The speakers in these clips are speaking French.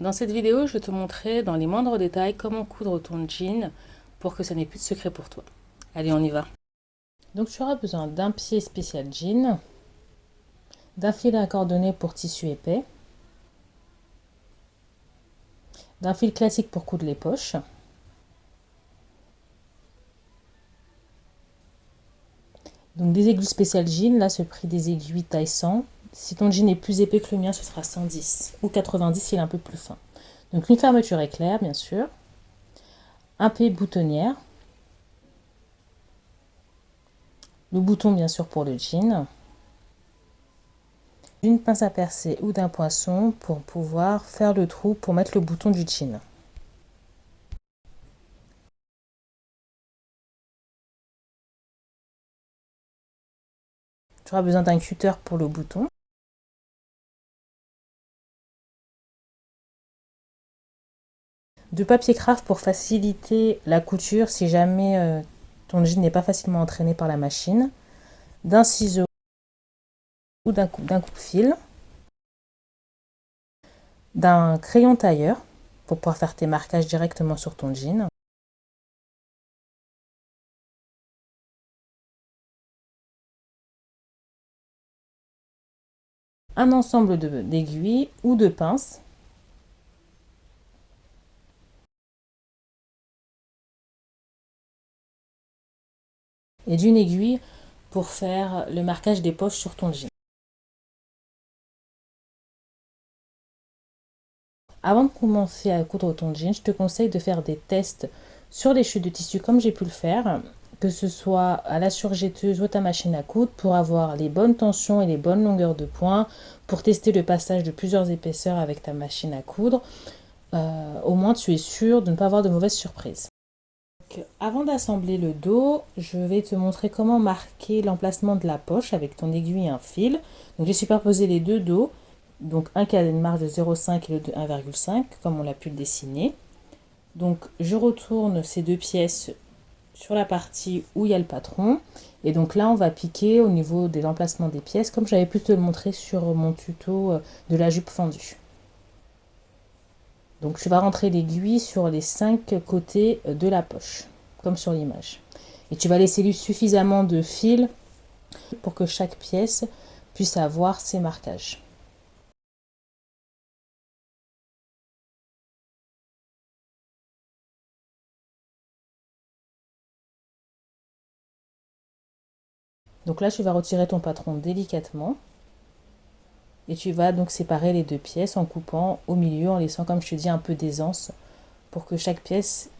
Dans cette vidéo, je vais te montrer dans les moindres détails comment coudre ton jean pour que ça n'ait plus de secret pour toi. Allez, on y va. Donc tu auras besoin d'un pied spécial jean, d'un fil à coordonner pour tissu épais, d'un fil classique pour coudre les poches, donc des aiguilles spéciales jean, là ce prix des aiguilles taille 100. Si ton jean est plus épais que le mien, ce sera 110 ou 90 s'il est un peu plus fin. Donc une fermeture éclair, bien sûr, un pied boutonnière, le bouton bien sûr pour le jean, une pince à percer ou d'un poinçon pour pouvoir faire le trou pour mettre le bouton du jean. Tu auras besoin d'un cutter pour le bouton. De papier craft pour faciliter la couture si jamais ton jean n'est pas facilement entraîné par la machine. D'un ciseau ou d'un coupe-fil. D'un crayon tailleur pour pouvoir faire tes marquages directement sur ton jean. Un ensemble d'aiguilles ou de pinces. Et d'une aiguille pour faire le marquage des poches sur ton jean. Avant de commencer à coudre ton jean, je te conseille de faire des tests sur les chutes de tissu comme j'ai pu le faire, que ce soit à la surjetteuse ou à ta machine à coudre, pour avoir les bonnes tensions et les bonnes longueurs de pointe, pour tester le passage de plusieurs épaisseurs avec ta machine à coudre. Au moins tu es sûr de ne pas avoir de mauvaises surprises. Donc, avant d'assembler le dos, je vais te montrer comment marquer l'emplacement de la poche avec ton aiguille et un fil. Donc j'ai superposé les deux dos, donc un qui a une marge de 0,5 et le de 1,5 comme on l'a pu le dessiner. Donc je retourne ces deux pièces sur la partie où il y a le patron, et donc là on va piquer au niveau de l'emplacement des pièces comme j'avais pu te le montrer sur mon tuto de la jupe fendue. Donc tu vas rentrer l'aiguille sur les 5 côtés de la poche, comme sur l'image. Et tu vas laisser suffisamment de fil pour que chaque pièce puisse avoir ses marquages. Donc là, tu vas retirer ton patron délicatement. Et tu vas donc séparer les deux pièces en coupant au milieu, en laissant, comme je te dis, un peu d'aisance pour que chaque pièce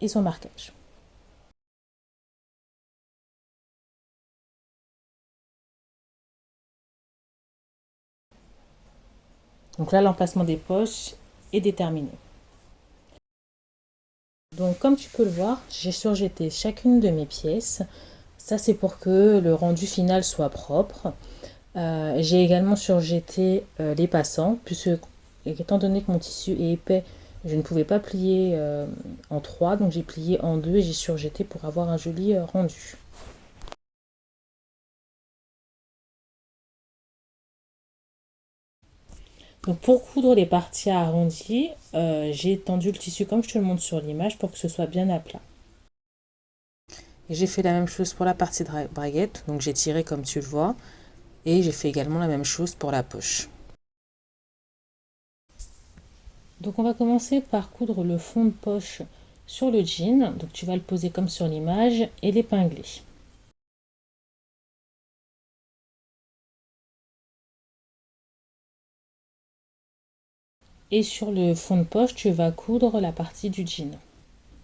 ait son marquage. Donc là, l'emplacement des poches est déterminé. Donc comme tu peux le voir, j'ai surjeté chacune de mes pièces. Ça, c'est pour que le rendu final soit propre. J'ai également surjeté les passants, puisque étant donné que mon tissu est épais, je ne pouvais pas plier en 3, donc j'ai plié en 2 et j'ai surjeté pour avoir un joli rendu. Donc pour coudre les parties arrondies, j'ai tendu le tissu comme je te le montre sur l'image pour que ce soit bien à plat. Et j'ai fait la même chose pour la partie de braguette, donc j'ai tiré comme tu le vois, et j'ai fait également la même chose pour la poche. Donc on va commencer par coudre le fond de poche sur le jean, donc tu vas le poser comme sur l'image et l'épingler. Et sur le fond de poche, tu vas coudre la partie du jean.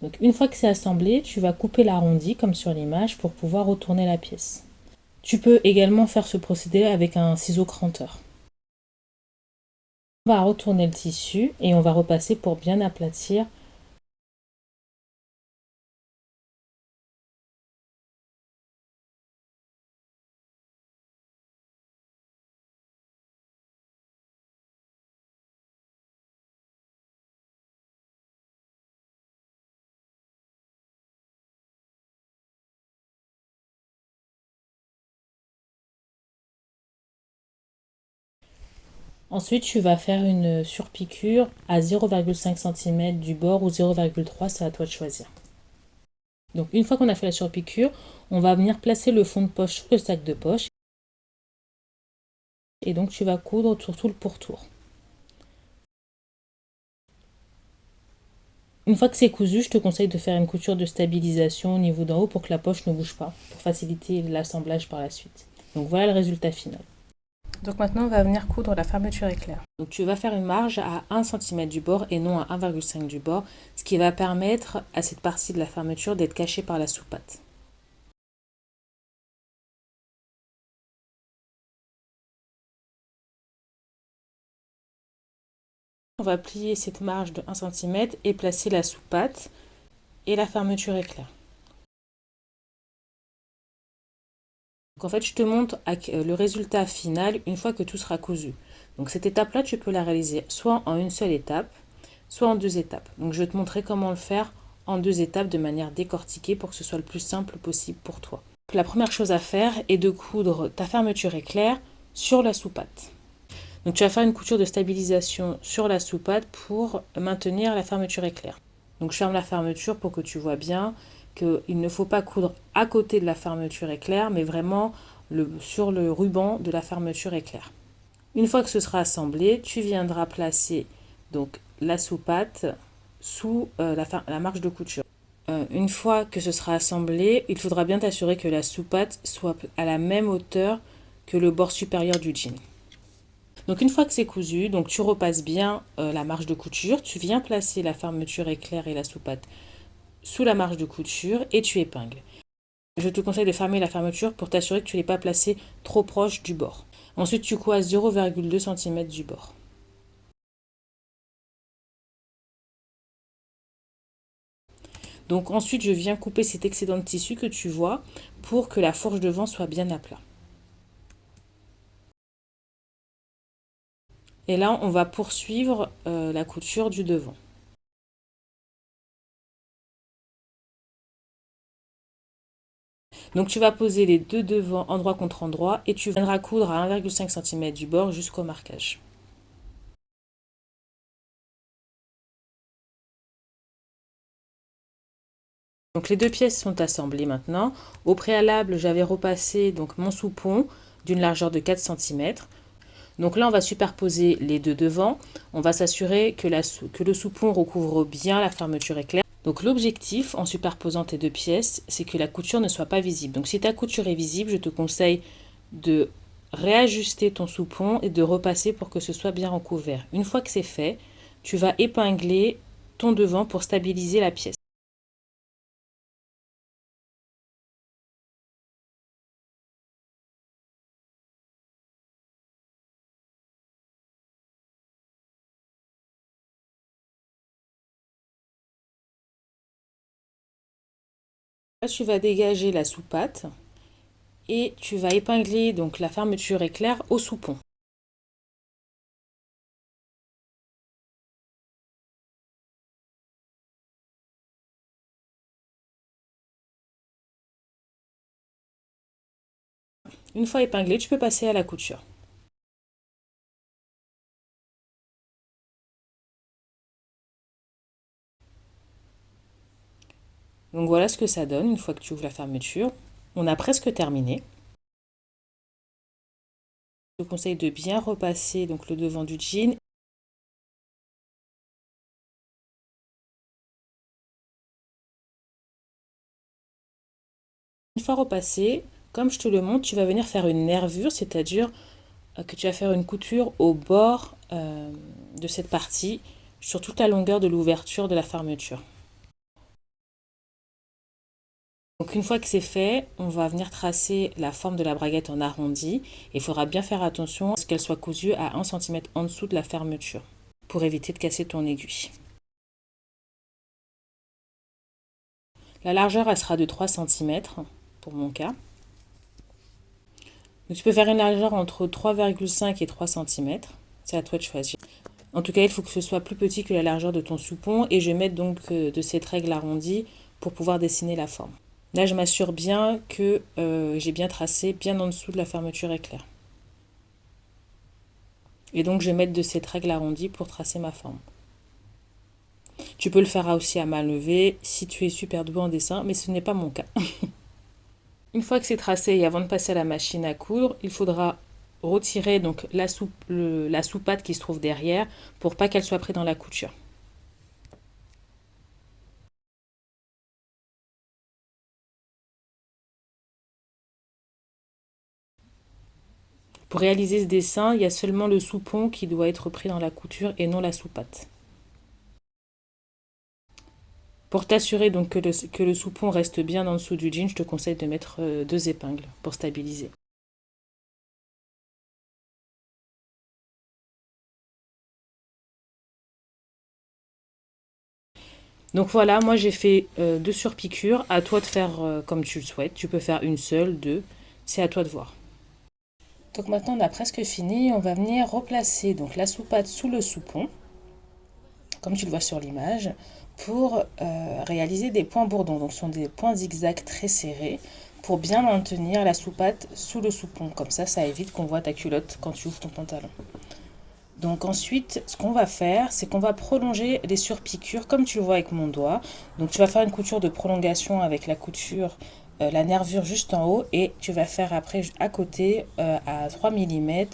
Donc une fois que c'est assemblé, tu vas couper l'arrondi comme sur l'image pour pouvoir retourner la pièce. Tu peux également faire ce procédé avec un ciseau cranteur. On va retourner le tissu et on va repasser pour bien aplatir. Ensuite, tu vas faire une surpiqûre à 0,5 cm du bord ou 0,3, c'est à toi de choisir. Donc une fois qu'on a fait la surpiqûre, on va venir placer le fond de poche sur le sac de poche. Et donc tu vas coudre sur tout le pourtour. Une fois que c'est cousu, je te conseille de faire une couture de stabilisation au niveau d'en haut pour que la poche ne bouge pas, pour faciliter l'assemblage par la suite. Donc voilà le résultat final. Donc maintenant, on va venir coudre la fermeture éclair. Donc tu vas faire une marge à 1 cm du bord et non à 1,5 du bord, ce qui va permettre à cette partie de la fermeture d'être cachée par la sous-patte. On va plier cette marge de 1 cm et placer la sous-patte et la fermeture éclair. Donc en fait, je te montre le résultat final une fois que tout sera cousu. Donc cette étape-là, tu peux la réaliser soit en une seule étape, soit en deux étapes. Donc je vais te montrer comment le faire en deux étapes de manière décortiquée pour que ce soit le plus simple possible pour toi. Donc, la première chose à faire est de coudre ta fermeture éclair sur la sous-patte. Donc tu vas faire une couture de stabilisation sur la sous-patte pour maintenir la fermeture éclair. Donc je ferme la fermeture pour que tu vois bien qu'il ne faut pas coudre à côté de la fermeture éclair, mais vraiment sur le ruban de la fermeture éclair. Une fois que ce sera assemblé, tu viendras placer donc la sous-patte sous la marge de couture. Une fois que ce sera assemblé, il faudra bien t'assurer que la sous-patte soit à la même hauteur que le bord supérieur du jean. Donc une fois que c'est cousu, donc tu repasses bien la marge de couture, tu viens placer la fermeture éclair et la sous-patte sous la marge de couture et tu épingles. Je te conseille de fermer la fermeture pour t'assurer que tu ne l'aies pas placée trop proche du bord. Ensuite, tu couds à 0,2 cm du bord. Donc ensuite, je viens couper cet excédent de tissu que tu vois pour que la fourche devant soit bien à plat. Et là, on va poursuivre la couture du devant. Donc tu vas poser les deux devants endroit contre endroit et tu viendras coudre à 1,5 cm du bord jusqu'au marquage. Donc les deux pièces sont assemblées maintenant. Au préalable, j'avais repassé donc mon soupon d'une largeur de 4 cm. Donc là, on va superposer les deux devants. On va s'assurer que le soupon recouvre bien la fermeture éclair. Donc l'objectif en superposant tes deux pièces, c'est que la couture ne soit pas visible. Donc si ta couture est visible, je te conseille de réajuster ton soupon et de repasser pour que ce soit bien recouvert. Une fois que c'est fait, tu vas épingler ton devant pour stabiliser la pièce. Là, tu vas dégager la sous-patte et tu vas épingler donc la fermeture éclair au soupon. Une fois épinglé, tu peux passer à la couture. Donc voilà ce que ça donne une fois que tu ouvres la fermeture. On a presque terminé. Je te conseille de bien repasser donc le devant du jean. Une fois repassé, comme je te le montre, tu vas venir faire une nervure, c'est-à-dire que tu vas faire une couture au bord de cette partie sur toute la longueur de l'ouverture de la fermeture. Donc une fois que c'est fait, on va venir tracer la forme de la braguette en arrondi. Il faudra bien faire attention à ce qu'elle soit cousue à 1 cm en dessous de la fermeture pour éviter de casser ton aiguille. La largeur, elle sera de 3 cm pour mon cas. Donc tu peux faire une largeur entre 3,5 et 3 cm. C'est à toi de choisir. En tout cas, il faut que ce soit plus petit que la largeur de ton soupon et je vais mettre donc de cette règle arrondie pour pouvoir dessiner la forme. Là, je m'assure bien que j'ai bien tracé bien en dessous de la fermeture éclair. Et donc je vais mettre de cette règle arrondie pour tracer ma forme. Tu peux le faire aussi à main levée si tu es super doué en dessin, mais ce n'est pas mon cas. Une fois que c'est tracé et avant de passer à la machine à coudre, il faudra retirer donc la soupate qui se trouve derrière pour pas qu'elle soit prise dans la couture. Pour réaliser ce dessin, il y a seulement le soupon qui doit être pris dans la couture et non la soupate. Pour t'assurer donc que le soupon reste bien en dessous du jean, je te conseille de mettre 2 épingles pour stabiliser. Donc voilà, moi j'ai fait 2 surpiqûres. À toi de faire comme tu le souhaites. Tu peux faire une seule, deux. C'est à toi de voir. Donc maintenant on a presque fini. On va venir replacer donc la soupate sous le soupon, comme tu le vois sur l'image, pour réaliser des points bourdons. Donc ce sont des points zigzags très serrés pour bien maintenir la soupate sous le soupon. Comme ça évite qu'on voit ta culotte quand tu ouvres ton pantalon. Donc ensuite, ce qu'on va faire, c'est qu'on va prolonger les surpiqûres comme tu le vois avec mon doigt. Donc tu vas faire une couture de prolongation avec la couture, la nervure juste en haut et tu vas faire après à côté à 3 mm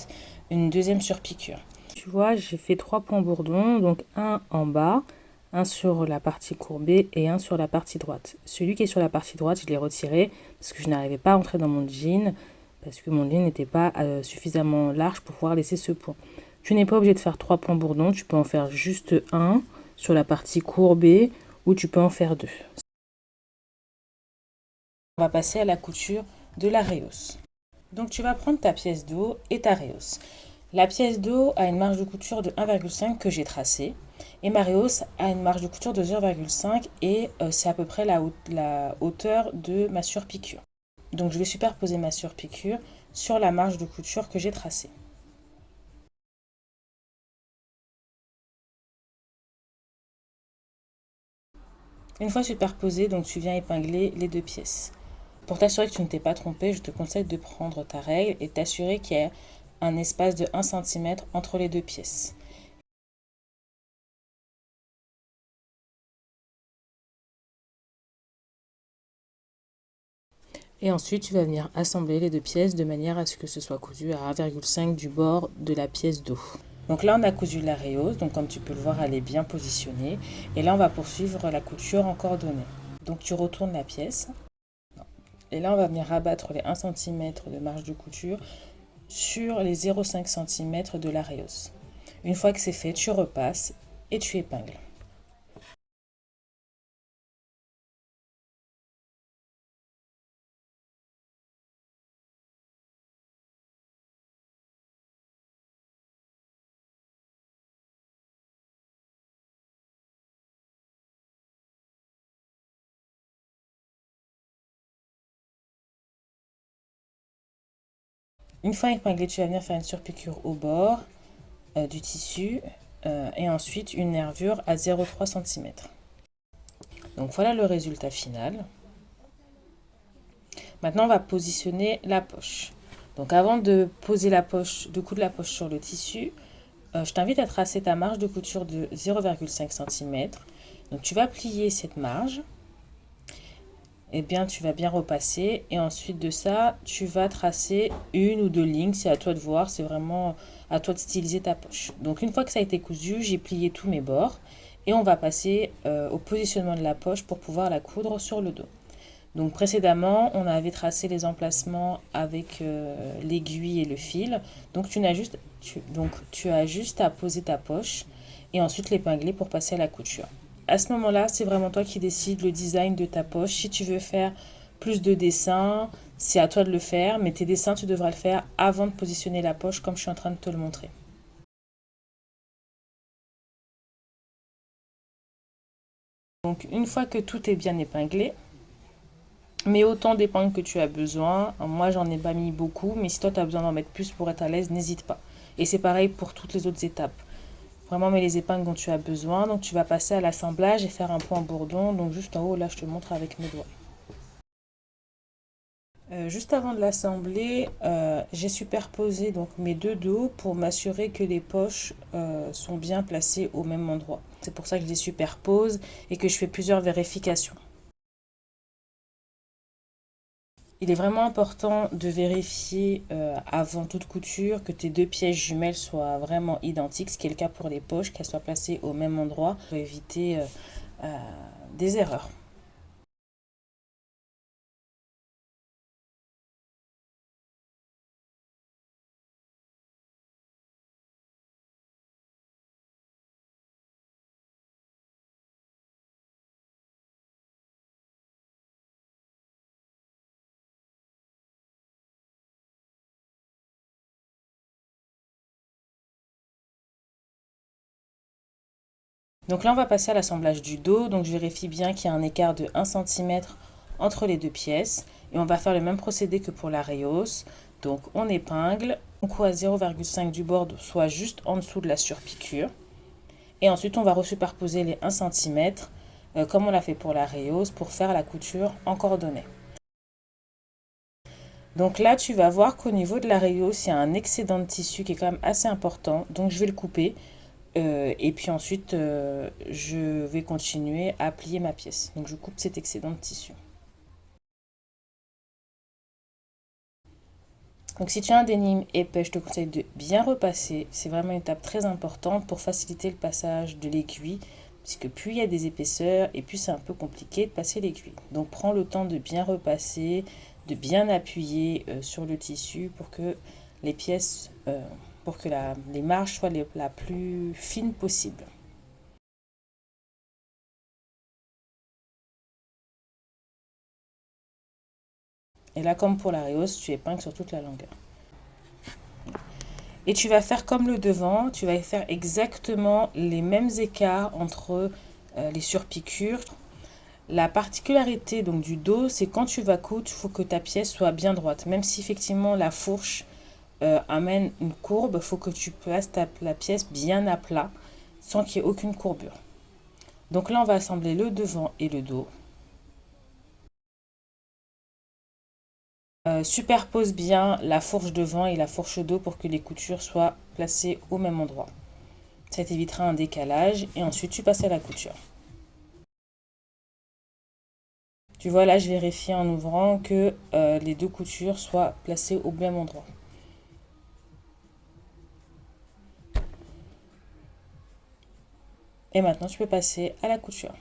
une deuxième surpiqûre. Tu vois, j'ai fait 3 points bourdons, donc un en bas, un sur la partie courbée et un sur la partie droite. Celui qui est sur la partie droite, je l'ai retiré parce que je n'arrivais pas à entrer dans mon jean, parce que mon jean n'était pas suffisamment large pour pouvoir laisser ce point. Tu n'es pas obligé de faire 3 points bourdons, tu peux en faire juste un sur la partie courbée ou tu peux en faire 2. On va passer à la couture de la rehausse. Donc tu vas prendre ta pièce d'eau et ta rehausse. La pièce d'eau a une marge de couture de 1,5 que j'ai tracée et ma rehausse a une marge de couture de 0,5 et c'est à peu près la hauteur de ma surpiqûre. Donc je vais superposer ma surpiqûre sur la marge de couture que j'ai tracée. Une fois superposé, donc tu viens épingler les 2 pièces. Pour t'assurer que tu ne t'es pas trompé, je te conseille de prendre ta règle et t'assurer qu'il y ait un espace de 1 cm entre les 2 pièces. Et ensuite, tu vas venir assembler les 2 pièces de manière à ce que ce soit cousu à 1,5 du bord de la pièce d'eau. Donc là, on a cousu la rehausse, donc comme tu peux le voir, elle est bien positionnée. Et là, on va poursuivre la couture en coordonnée. Donc tu retournes la pièce. Et là, on va venir rabattre les 1 cm de marge de couture sur les 0,5 cm de la rehausse. Une fois que c'est fait, tu repasses et tu épingles. Une fois épinglé, tu vas venir faire une surpiqûre au bord du tissu et ensuite une nervure à 0,3 cm. Donc voilà le résultat final. Maintenant, on va positionner la poche. Donc avant de poser la poche, de coudre la poche sur le tissu, je t'invite à tracer ta marge de couture de 0,5 cm. Donc tu vas plier cette marge. Et bien tu vas bien repasser et ensuite de ça, tu vas tracer 1 ou 2 lignes. C'est à toi de voir, c'est vraiment à toi de styliser ta poche. Donc une fois que ça a été cousu, j'ai plié tous mes bords et on va passer au positionnement de la poche pour pouvoir la coudre sur le dos. Donc précédemment, on avait tracé les emplacements avec l'aiguille et le fil. Donc tu as juste à poser ta poche et ensuite l'épingler pour passer à la couture. À ce moment-là, c'est vraiment toi qui décides le design de ta poche. Si tu veux faire plus de dessins, c'est à toi de le faire, mais tes dessins, tu devras le faire avant de positionner la poche comme je suis en train de te le montrer. Donc une fois que tout est bien épinglé, mets autant d'épingles que tu as besoin. Moi, j'en ai pas mis beaucoup, mais si toi, tu as besoin d'en mettre plus pour être à l'aise, n'hésite pas. Et c'est pareil pour toutes les autres étapes. Vraiment, mets les épingles dont tu as besoin. Donc, tu vas passer à l'assemblage et faire un point bourdon. Donc, juste en haut, là, je te montre avec mes doigts. Juste avant de l'assembler, j'ai superposé donc mes deux dos pour m'assurer que les poches sont bien placées au même endroit. C'est pour ça que je les superpose et que je fais plusieurs vérifications. Il est vraiment important de vérifier avant toute couture que tes deux pièces jumelles soient vraiment identiques, ce qui est le cas pour les poches, qu'elles soient placées au même endroit pour éviter euh, des erreurs. Donc là, on va passer à l'assemblage du dos. Donc je vérifie bien qu'il y a un écart de 1 cm entre les deux pièces. Et on va faire le même procédé que pour la rehausse. Donc on épingle, on coud à 0,5 du bord, soit juste en dessous de la surpiqûre. Et ensuite, on va resuperposer les 1 cm, comme on l'a fait pour la rehausse, pour faire la couture en coordonnée. Donc là, tu vas voir qu'au niveau de la rehausse, il y a un excédent de tissu qui est quand même assez important. Donc je vais le couper. Et puis ensuite, je vais continuer à plier ma pièce. Donc je coupe cet excédent de tissu. Donc si tu as un denim épais, je te conseille de bien repasser. C'est vraiment une étape très importante pour faciliter le passage de l'aiguille. Puisque plus il y a des épaisseurs et plus c'est un peu compliqué de passer l'aiguille. Donc prends le temps de bien repasser, de bien appuyer sur le tissu pour que les pièces, pour que les marges soient la plus fine possible. Et là, comme pour la rehausse, tu épingles sur toute la longueur. Et tu vas faire comme le devant, tu vas faire exactement les mêmes écarts entre les surpiqûres. La particularité donc du dos, c'est quand tu vas coudre, il faut que ta pièce soit bien droite. Même si effectivement la fourche amène une courbe, il faut que tu places la pièce bien à plat, sans qu'il y ait aucune courbure. Donc là, on va assembler le devant et le dos. Superpose bien la fourche devant et la fourche dos pour que les coutures soient placées au même endroit. Ça t'évitera un décalage et ensuite tu passes à la couture. Tu vois là, je vérifie en ouvrant que les deux coutures soient placées au même endroit. Et maintenant, tu peux passer à la couture.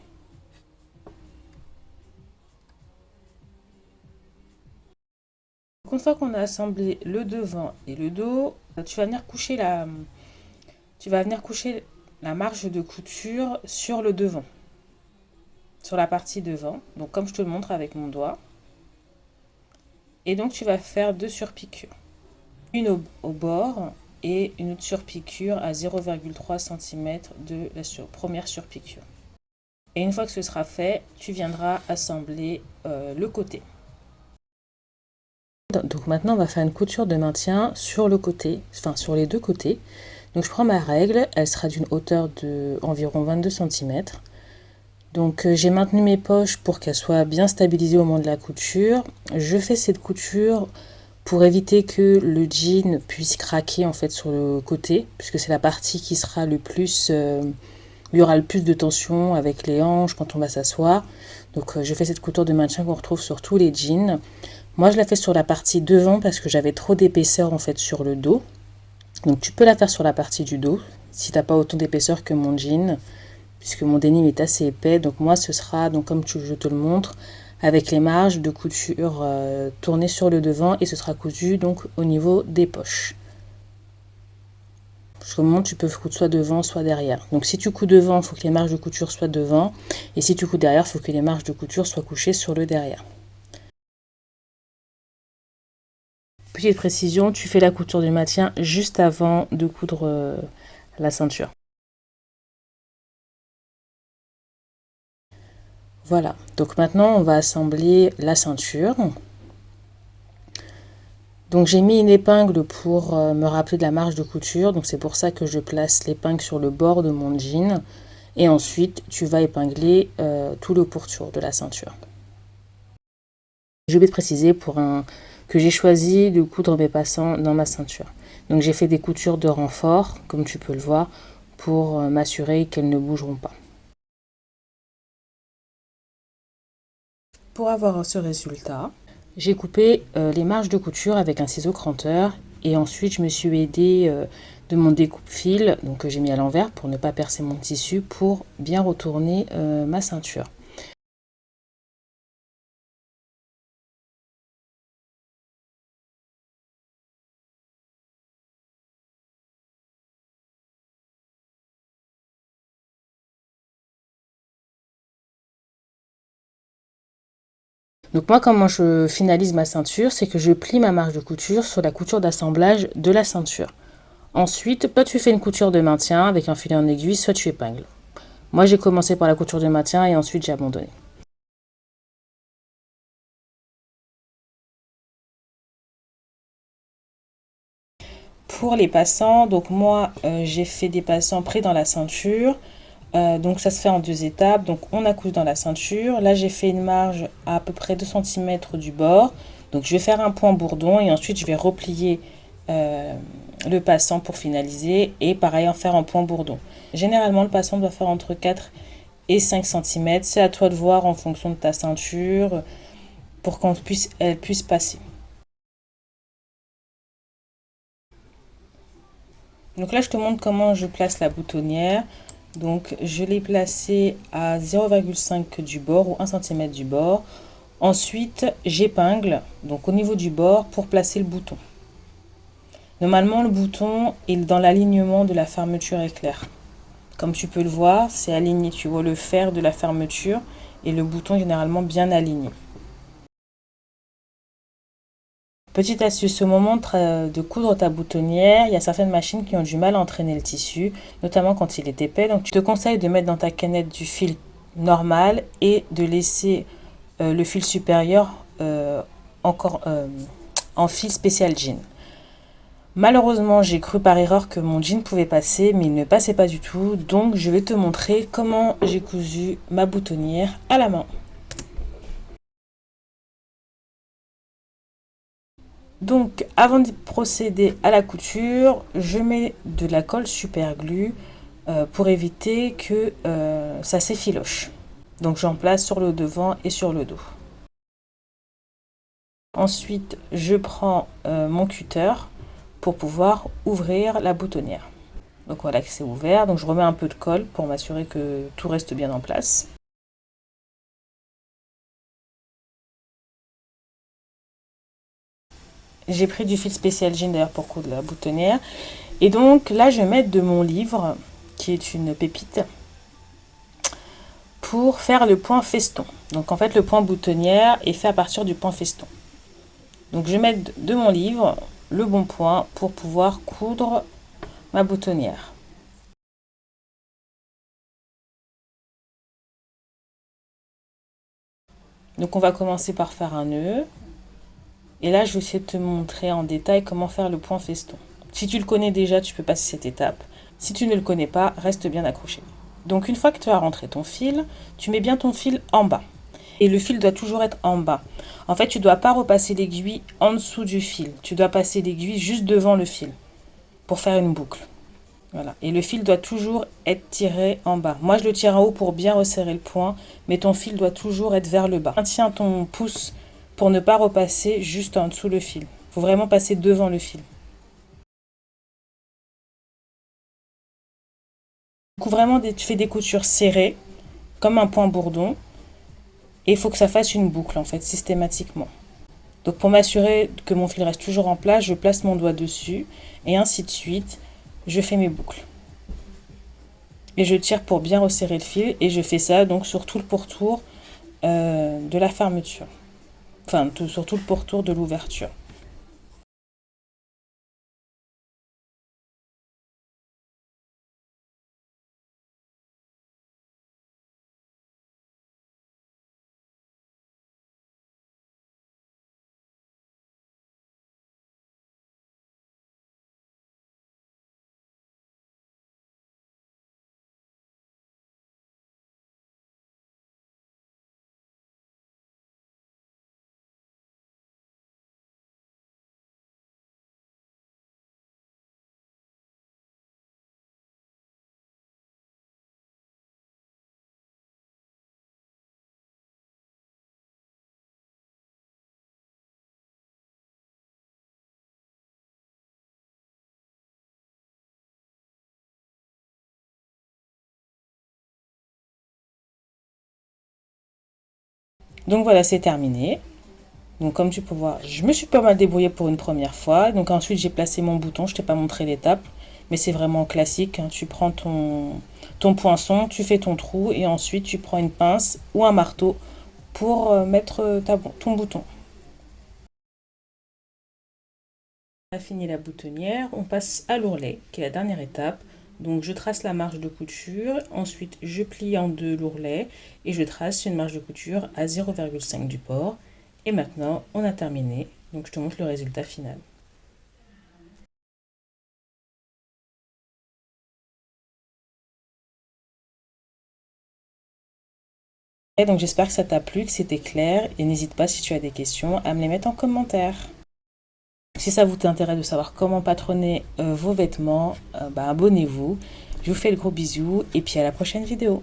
Une fois qu'on a assemblé le devant et le dos, tu vas venir coucher la marge de couture sur le devant, sur la partie devant. Donc comme je te le montre avec mon doigt. Et donc tu vas faire deux surpiqûres. Une au bord et une autre surpiqûre à 0,3 cm de la première surpiqûre. Et une fois que ce sera fait, tu viendras assembler le côté. Donc maintenant, on va faire une couture de maintien sur le côté, enfin sur les deux côtés. Donc je prends ma règle, elle sera d'une hauteur de environ 22 cm. Donc j'ai maintenu mes poches pour qu'elles soient bien stabilisées au moment de la couture. Je fais cette couture pour éviter que le jean puisse craquer en fait sur le côté, puisque c'est la partie qui sera le plus, il y aura le plus de tension avec les hanches quand on va s'asseoir. Donc je fais cette couture de maintien qu'on retrouve sur tous les jeans. Moi je la fais sur la partie devant parce que j'avais trop d'épaisseur en fait sur le dos. Donc tu peux la faire sur la partie du dos si t'as pas autant d'épaisseur que mon jean, puisque mon denim est assez épais. Donc moi ce sera, donc comme je te le montre, avec les marges de couture tournées sur le devant et ce sera cousu donc au niveau des poches. Je te montre, tu peux coudre soit devant soit derrière. Donc si tu couds devant, il faut que les marges de couture soient devant, et si tu couds derrière, il faut que les marges de couture soient couchées sur le derrière. Petite précision, tu fais la couture du maintien juste avant de coudre la ceinture. Voilà, donc maintenant on va assembler la ceinture. Donc j'ai mis une épingle pour me rappeler de la marge de couture, donc c'est pour ça que je place l'épingle sur le bord de mon jean. Et ensuite tu vas épingler tout le pourtour de la ceinture. Je vais te préciser que j'ai choisi de coudre mes passants dans ma ceinture. Donc j'ai fait des coutures de renfort, comme tu peux le voir, pour m'assurer qu'elles ne bougeront pas. Pour avoir ce résultat, j'ai coupé les marges de couture avec un ciseau cranteur et ensuite je me suis aidée de mon découpe-fil, donc que j'ai mis à l'envers pour ne pas percer mon tissu, pour bien retourner ma ceinture. Donc moi, comment je finalise ma ceinture, c'est que je plie ma marge de couture sur la couture d'assemblage de la ceinture. Ensuite, soit tu fais une couture de maintien avec un filet en aiguille, soit tu épingles. Moi, j'ai commencé par la couture de maintien et ensuite j'ai abandonné. Pour les passants, donc moi, j'ai fait des passants pris dans la ceinture. Donc ça se fait en deux étapes. Donc on accouche dans la ceinture. Là, j'ai fait une marge à peu près 2 cm du bord. Donc je vais faire un point bourdon et ensuite je vais replier le passant pour finaliser et pareil en faire un point bourdon. Généralement, le passant doit faire entre 4 et 5 cm. C'est à toi de voir en fonction de ta ceinture pour qu'elle puisse passer. Donc là, je te montre comment je place la boutonnière. Donc je l'ai placée à 0,5 du bord ou 1 cm du bord. Ensuite, j'épingle donc au niveau du bord pour placer le bouton. Normalement, le bouton est dans l'alignement de la fermeture éclair. Comme tu peux le voir, c'est aligné. Tu vois le fer de la fermeture et le bouton est généralement bien aligné. Petite astuce, au moment de coudre ta boutonnière, il y a certaines machines qui ont du mal à entraîner le tissu, notamment quand il est épais. Donc, je te conseille de mettre dans ta canette du fil normal et de laisser le fil supérieur encore en fil spécial jean. Malheureusement, j'ai cru par erreur que mon jean pouvait passer, mais il ne passait pas du tout. Donc, je vais te montrer comment j'ai cousu ma boutonnière à la main. Donc, avant de procéder à la couture, je mets de la colle super glue pour éviter que ça s'effiloche. Donc, j'en place sur le devant et sur le dos. Ensuite, je prends mon cutter pour pouvoir ouvrir la boutonnière. Donc voilà que c'est ouvert. Donc je remets un peu de colle pour m'assurer que tout reste bien en place. J'ai pris du fil spécial jean d'ailleurs pour coudre la boutonnière. Et donc là, je vais mettre de mon livre, qui est une pépite, pour faire le point feston. Donc en fait, le point boutonnière est fait à partir du point feston. Donc je vais mettre de mon livre le bon point pour pouvoir coudre ma boutonnière. Donc on va commencer par faire un nœud. Et là, je vais essayer de te montrer en détail comment faire le point feston. Si tu le connais déjà, tu peux passer cette étape. Si tu ne le connais pas, reste bien accroché. Donc une fois que tu as rentré ton fil, tu mets bien ton fil en bas. Et le fil doit toujours être en bas. En fait, tu ne dois pas repasser l'aiguille en dessous du fil. Tu dois passer l'aiguille juste devant le fil pour faire une boucle. Voilà. Et le fil doit toujours être tiré en bas. Moi, je le tire en haut pour bien resserrer le point, mais ton fil doit toujours être vers le bas. Maintiens ton pouce pour ne pas repasser juste en dessous le fil. Il faut vraiment passer devant le fil. Du coup, vraiment, tu fais des coutures serrées, comme un point bourdon, et il faut que ça fasse une boucle, en fait, systématiquement. Donc, pour m'assurer que mon fil reste toujours en place, je place mon doigt dessus, et ainsi de suite, je fais mes boucles. Et je tire pour bien resserrer le fil, et je fais ça donc sur tout le pourtour de la fermeture. Enfin, sur tout le pourtour de l'ouverture. Donc voilà, c'est terminé. Donc comme tu peux voir, je me suis pas mal débrouillée pour une première fois. Donc ensuite, j'ai placé mon bouton. Je t'ai pas montré l'étape, mais c'est vraiment classique, hein. Tu prends ton poinçon, tu fais ton trou et ensuite tu prends une pince ou un marteau pour mettre ton bouton. On a fini la boutonnière, on passe à l'ourlet, qui est la dernière étape. Donc je trace la marge de couture, ensuite je plie en deux l'ourlet et je trace une marge de couture à 0,5 du port. Et maintenant, on a terminé. Donc je te montre le résultat final. Et donc j'espère que ça t'a plu, que c'était clair et n'hésite pas si tu as des questions à me les mettre en commentaire. Si ça vous intéresse de savoir comment patronner vos vêtements, abonnez-vous. Je vous fais le gros bisou et puis à la prochaine vidéo.